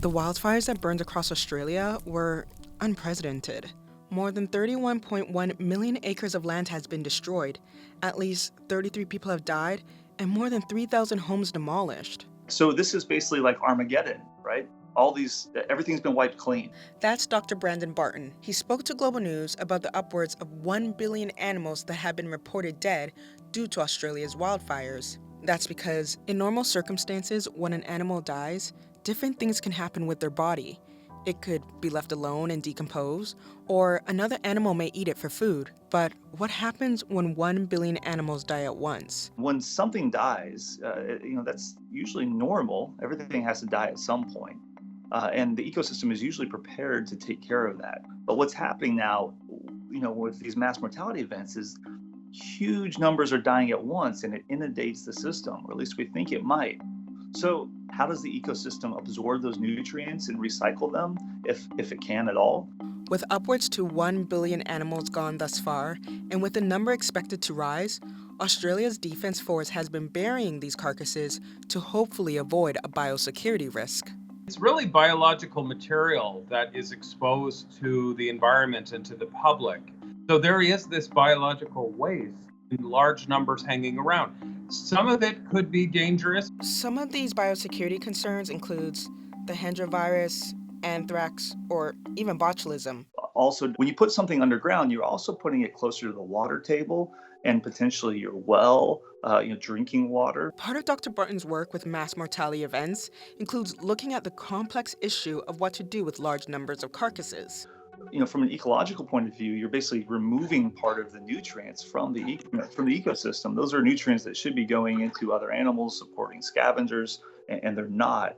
The wildfires that burned across Australia were unprecedented. More than 31.1 million acres of land has been destroyed, at least 33 people have died, and more than 3,000 homes demolished. So this is basically like Armageddon, right? Everything's been wiped clean. That's Dr. Brandon Barton. He spoke to Global News about the upwards of 1 billion animals that have been reported dead due to Australia's wildfires. That's because, in normal circumstances, when an animal dies, different things can happen with their body. It could be left alone and decompose, or another animal may eat it for food. But what happens when 1 billion animals die at once? When something dies, that's usually normal. Everything has to die at some point. And the ecosystem is usually prepared to take care of that. But what's happening now, with these mass mortality events is huge numbers are dying at once and it inundates the system, or at least we think it might. So how does the ecosystem absorb those nutrients and recycle them, if it can at all? With upwards to 1 billion animals gone thus far, and with the number expected to rise, Australia's Defence Force has been burying these carcasses to hopefully avoid a biosecurity risk. It's really biological material that is exposed to the environment and to the public. So there is this biological waste in large numbers hanging around. Some of it could be dangerous. Some of these biosecurity concerns includes the Hendra virus, anthrax, or even botulism. Also, when you put something underground, you're also putting it closer to the water table and potentially your well, drinking water. Part of Dr. Barton's work with mass mortality events includes looking at the complex issue of what to do with large numbers of carcasses. From an ecological point of view, you're basically removing part of the nutrients from from the ecosystem. Those are nutrients that should be going into other animals, supporting scavengers, and they're not.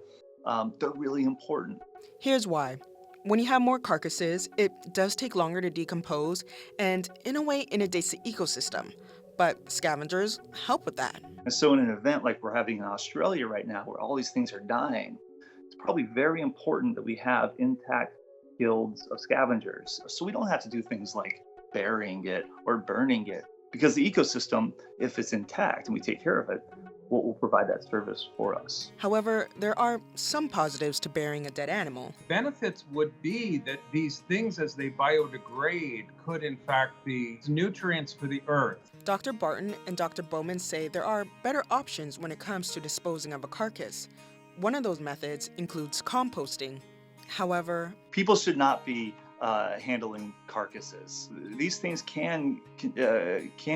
They're really important. Here's why. When you have more carcasses, it does take longer to decompose and, in a way, inundates the ecosystem. But scavengers help with that. And so in an event like we're having in Australia right now, where all these things are dying, it's probably very important that we have intact guilds of scavengers. So we don't have to do things like burying it or burning it, because the ecosystem, if it's intact and we take care of it, will provide that service for us. However, there are some positives to burying a dead animal. Benefits would be that these things, as they biodegrade, could in fact be nutrients for the earth. Dr. Barton and Dr. Bowman say there are better options when it comes to disposing of a carcass. One of those methods includes composting. However, people should not be handling carcasses. These things can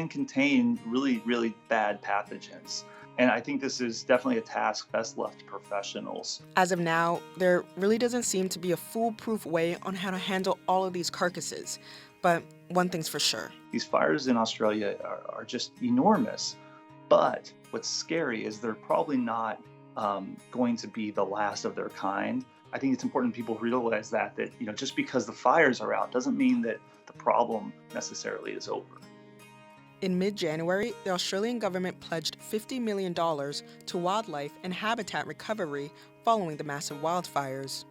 contain really, really bad pathogens. And I think this is definitely a task best left to professionals. As of now, there really doesn't seem to be a foolproof way on how to handle all of these carcasses. But one thing's for sure. These fires in Australia are just enormous. But what's scary is they're probably not going to be the last of their kind. I think it's important people realize that just because the fires are out doesn't mean that the problem necessarily is over. In mid-January, the Australian government pledged $50 million to wildlife and habitat recovery following the massive wildfires.